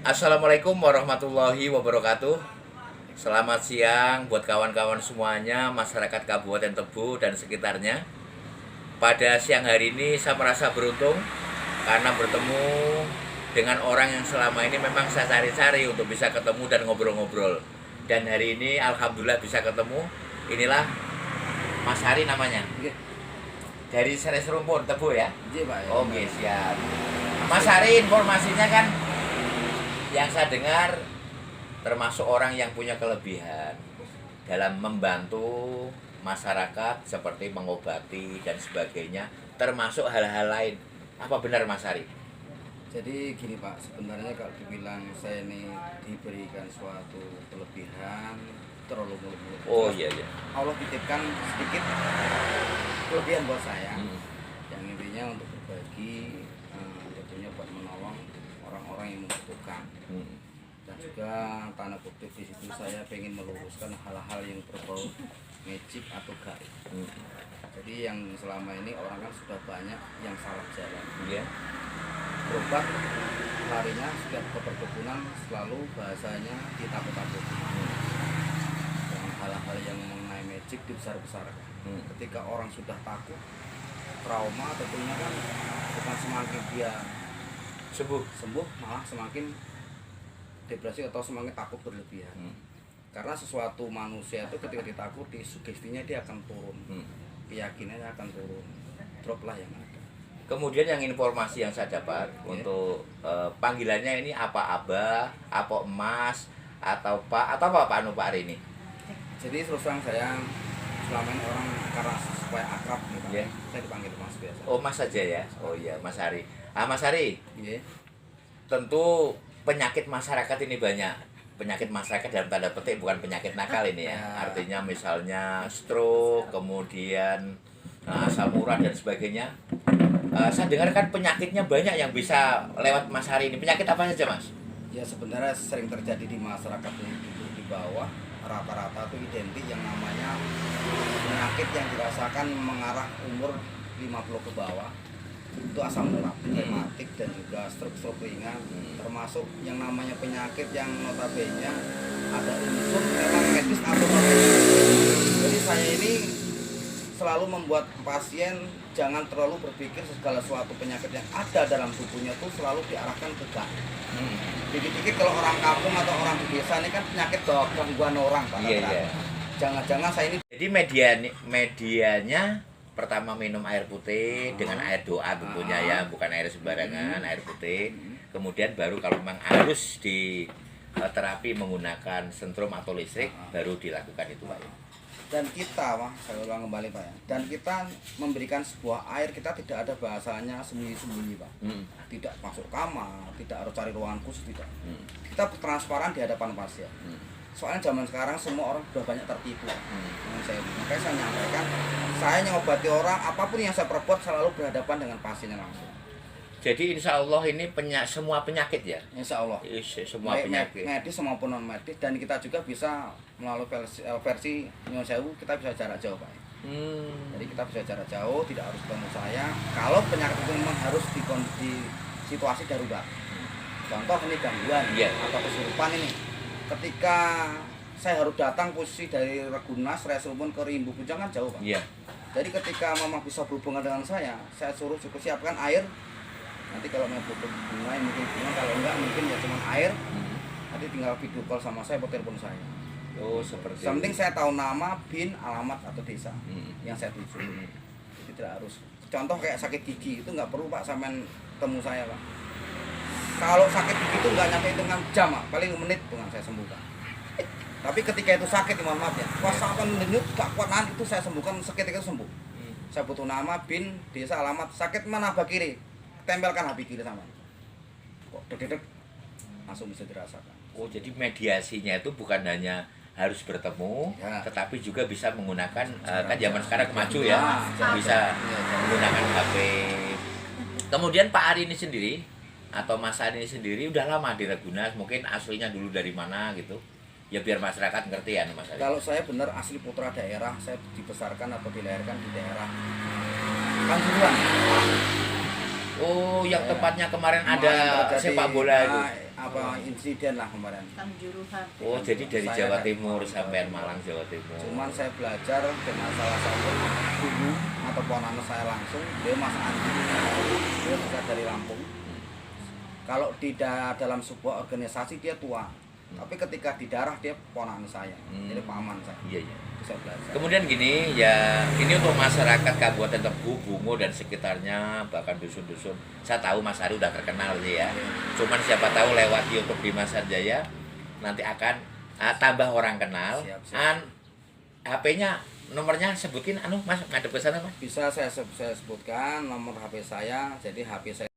Assalamualaikum warahmatullahi wabarakatuh. Selamat siang buat kawan-kawan semuanya, masyarakat Kabupaten Tebo dan sekitarnya. Pada siang hari ini saya merasa beruntung karena bertemu dengan orang yang selama ini memang saya cari-cari untuk bisa ketemu dan ngobrol-ngobrol. Dan hari ini alhamdulillah bisa ketemu. Inilah Mas Hari namanya. Dari Seres Rumpun Tebo ya? Iya Pak. Oke, siap. Mas Hari, informasinya kan yang saya dengar termasuk orang yang punya kelebihan dalam membantu masyarakat seperti mengobati dan sebagainya, termasuk hal-hal lain. Apa benar Mas Hari? Jadi gini Pak, sebenarnya kalau dibilang saya ini diberikan suatu kelebihan terlalu muluk-muluk. Oh iya iya. Allah titipkan sedikit kelebihan buat saya. Hmm. Yang intinya untuk berbagi, tentunya buat menolong orang-orang yang membutuhkan. Dan juga tanda kutip di situ saya pengen meluruskan hal-hal yang berbau magic atau gaib. Jadi yang selama ini orang kan sudah banyak yang salah jalan. Iya. Berobat larinya setiap ke perkebunan selalu bahasanya ditakut-takuti. Dan hal-hal yang mengenai magic dibesar-besarkan. Ketika orang sudah takut, trauma tentunya kan bukan semakin dia sembuh malah semakin depresi atau semakin takut berlebihan. Karena sesuatu manusia itu ketika ditakuti, sugestinya dia akan turun, keyakinannya akan turun, drop lah yang ada. Kemudian yang informasi yang saya dapat untuk panggilannya ini apa Abah, apa Emas, atau Pak, atau apa Pak Anu Pak Hari ini? Jadi terus terang saya selama ini orang karena supaya akrab gitu, saya dipanggil Mas biasa. Oh Mas saja ya. Oh iya Mas Hari. Mas Hari. Tentu penyakit masyarakat ini banyak. Penyakit masyarakat dalam tanda petik bukan penyakit nakal ini ya. Artinya misalnya stroke, kemudian asam urat dan sebagainya. Saya dengar kan penyakitnya banyak yang bisa lewat Mas Hari ini. Penyakit apa saja Mas? Ya sebenarnya sering terjadi di masyarakat di bawah, rata-rata itu identik yang namanya penyakit yang dirasakan mengarah umur 50 ke bawah. Itu asam urat, rematik dan juga stroke ringan, termasuk yang namanya penyakit yang notabene ada unsur memang medis atau non medis. Jadi saya ini selalu membuat pasien jangan terlalu berpikir segala suatu penyakit yang ada dalam tubuhnya itu selalu diarahkan ke gaib. Dikit-dikit kalau orang kampung atau orang di desa ini kan penyakit gangguan orang Pak. Iya. Jangan-jangan saya ini. Jadi medianya pertama minum air putih dengan air doa tentunya ya, bukan air sembarangan, air putih. Kemudian baru kalau memang harus di terapi menggunakan sentrum atau listrik, baru dilakukan itu Pak. Dan kita, Pak, saya ulang kembali Pak ya. Dan kita memberikan sebuah air, kita tidak ada bahasanya sembunyi-sembunyi Pak. Tidak masuk kamar, tidak harus cari ruangan khusus, tidak. Kita transparan di hadapan pasien. Soalnya zaman sekarang semua orang sudah banyak tertipu. Makanya saya nyampaikan, saya nyobati orang, apapun yang saya perbuat selalu berhadapan dengan pasiennya langsung. Jadi insya Allah ini semua penyakit ya? Insya Allah. Semua penyakit. Medis maupun non medis, dan kita juga bisa melalui versi Nyuwun Sewu, kita bisa jarak jauh Pak. Jadi kita bisa jarak jauh, tidak harus ketemu saya. Kalau penyakit itu memang harus di situasi darurat. Contoh ini gangguan atau kesurupan ini. Ketika saya harus datang posisi dari Ragunas, Seres Rumpun ke Rimbu Puncak kan jauh Pak. Jadi ketika memang bisa berhubungan dengan saya suruh cukup siapkan air. Nanti kalau mau butuh bunga mungkin bunga, kalau enggak mungkin ya cuma air. Nanti tinggal video call sama saya atau telepon saya. Oh seperti yang penting saya tahu nama, bin, alamat atau desa yang saya tuju. Jadi tidak harus. Contoh kayak sakit gigi itu nggak perlu Pak sampean temu saya Pak. Kalau sakit gigi itu nggak nyampe hitungan jam Pak, paling menit dengan saya sembuhkan. Tapi ketika itu sakit, mohon maaf ya, sampai menit gak kuat nahan itu saya sembuhkan, seketika itu sembuh. Saya butuh nama, bin, desa, alamat, sakit mana habis kiri, tempelkan habis kiri sama. Kok deg-deg langsung bisa dirasakan. Oh jadi mediasinya itu bukan hanya harus bertemu, tetapi juga bisa menggunakan kan zaman sekarang maju ya, bisa menggunakan HP. Kemudian Pak Ari ini sendiri atau Mas Ari ini sendiri udah lama di Ragunas, mungkin aslinya dulu dari mana gitu? Ya biar masyarakat ngerti ya Mas Ari. Kalau saya benar asli putra daerah, saya dibesarkan atau dilahirkan di daerah Kanjuruhan. Oh, yang tepatnya kemarin ada sepak bola itu. apa insiden lah kemarin. Kanjuruhan. Oh, jadi dari Saya Jawa dari Timur Malang, sampai Jawa Timur. Malang, Jawa Timur. Cuman saya belajar dengan salah satu guru atau ponakan saya langsung, dia Mas Andi. Dia bisa dari Lampung. Kalau tidak dalam sebuah organisasi dia tua, tapi ketika di darah dia ponakan saya, jadi paman saya. Iya, iya. Bisa belajar. Kemudian gini, ya ini untuk masyarakat Kabupaten Tebu, Bungo dan sekitarnya, bahkan dusun-dusun. Saya tahu Mas Ari udah terkenal sih ya. Cuman siapa tahu lewat YouTube Dimas Sanjaya nanti akan tambah orang kenal. Siap. HP-nya, nomornya sebutin, Mas ngadep ke sana Mas. Bisa saya sebutkan nomor HP saya, jadi HP saya